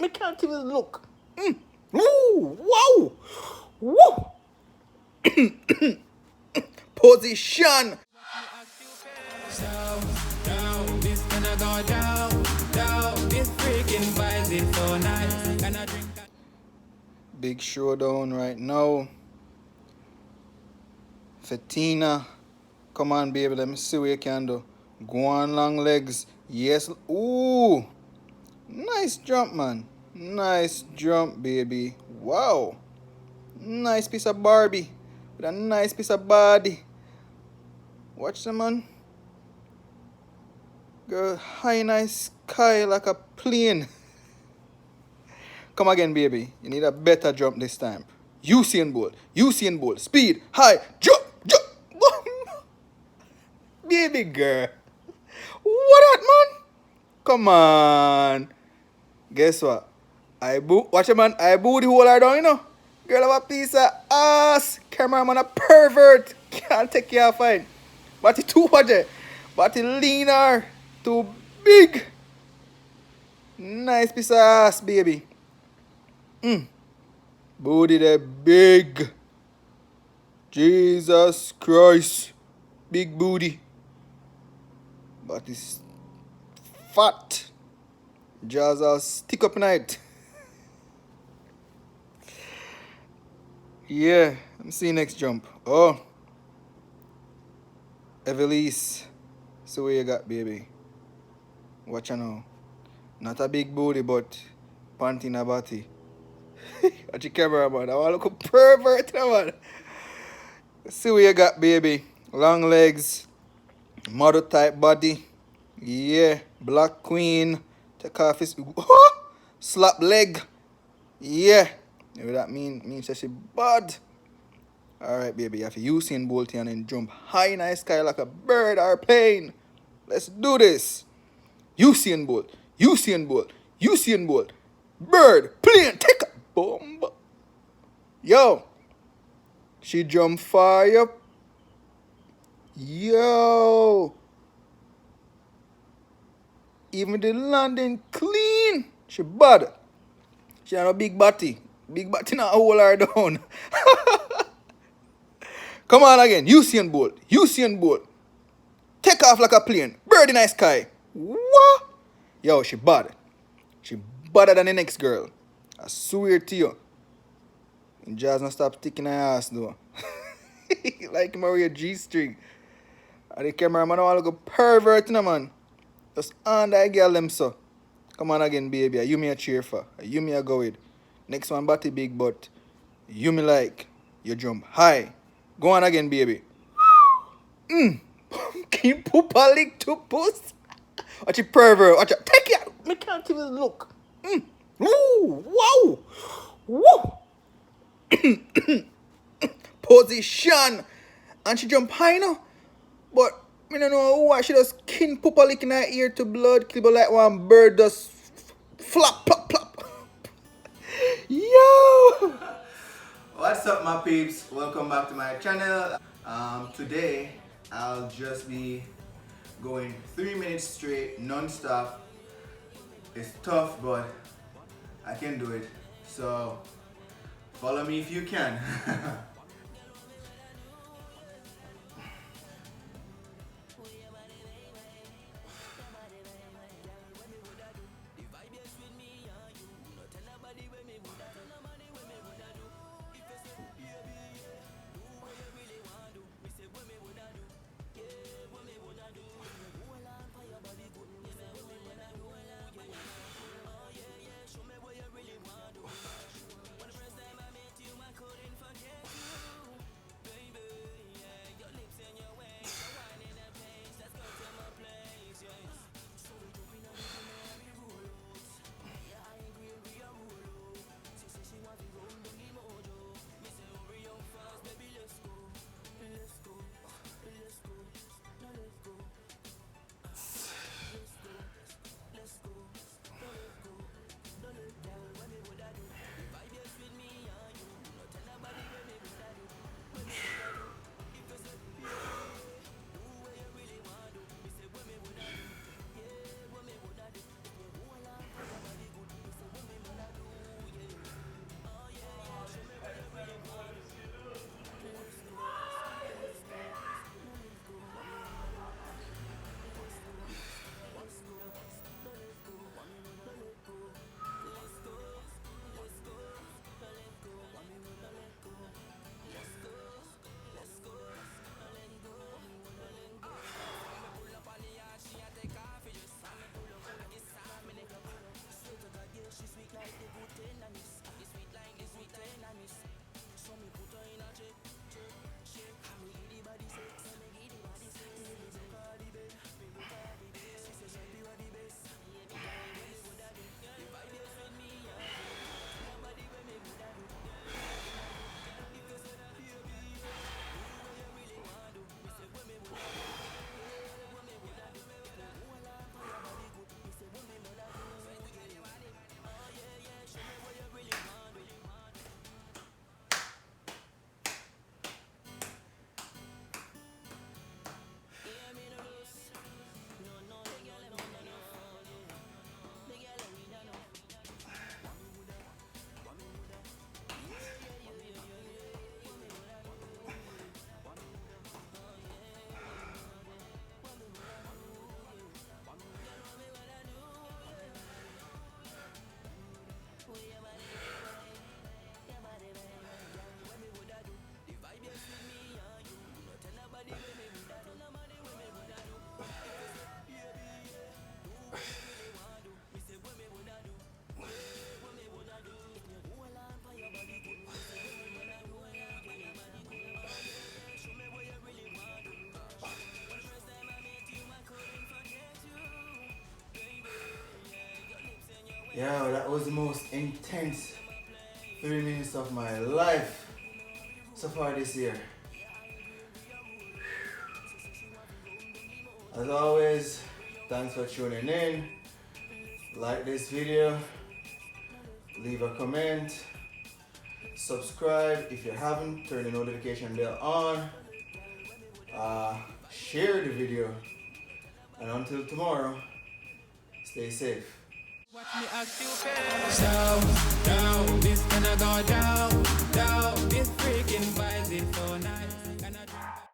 Me can't even look. Ooh, wow. Woo. Position. Big showdown right now. Fatina. Come on, baby. Let me see what you can do. Go on, long legs. Yes. Ooh. Nice jump, man. Nice jump, baby. Wow. Nice piece of Barbie. With a nice piece of body. Watch them, man. Girl, high nice sky like a plane. Come again, baby. You need a better jump this time. Usain Bolt. Usain Bolt. Speed. High. Jump. Jump. Baby girl. What that, man? Come on. Guess what? Watch it, man. I boo the whole her down, you know. Girl have a piece of ass. Cameraman a pervert. Can't take care of fine. But it too much. But it leaner. Too big. Nice piece of ass, baby. Booty there big. Jesus Christ. Big booty. But it's fat. Jaws all stick up night. Yeah, let me see next jump. Oh. Evelise. So what you got, baby? Watch you now. Not a big booty, but panty in a body. Watch your camera, man. I want to look a pervert, man. See what you got, baby. Long legs. Model type body. Yeah. Black queen. Take off his... Slap leg. Yeah. You know what that mean? Means that she bad. Alright, baby. You have to Usain Bolt and then jump high in the sky like a bird or a plane. Let's do this. Usain Bolt. Usain Bolt. Usain Bolt. Bird. Plane. Take a bomb. Yo. She jump fire. Yo. Even the landing clean. She bad. She have a big body. Big body not hold her down. Come on again. Usain Bolt. Usain Bolt. Take off like a plane. Bird in the sky. What? Yo, she bad. She badder than the next girl. I swear to you. And Jazz not stop sticking her ass though. Like Maria G-string. And the cameraman all look a pervert, no man. Just on that girl them so. Come on again, baby. You me a cheer for. You me a go with. Next one body big but you me like. You jump high. Go on again, baby. Can poop a lick to puss? Watch it pervert. Watch it. Take it. Me can't even look. Ooh, wow. Woo. Position. And she jump high now. But I don't know why she just skin poop a lick in her ear to blood clip like one bird just flop, plop, plop. Yo. What's up, my peeps? Welcome back to my channel. Today I'll just be going 3 minutes straight, non-stop. It's tough, but I can do it. So follow me if you can. Yeah, that was the most intense 3 minutes of my life so far this year. As always, thanks for tuning in. Like this video, leave a comment, subscribe if you haven't, turn the notification bell on, share the video, and until tomorrow, stay safe. Watch me act you down, down, this gonna go down, down, this freaking vibe is so nice.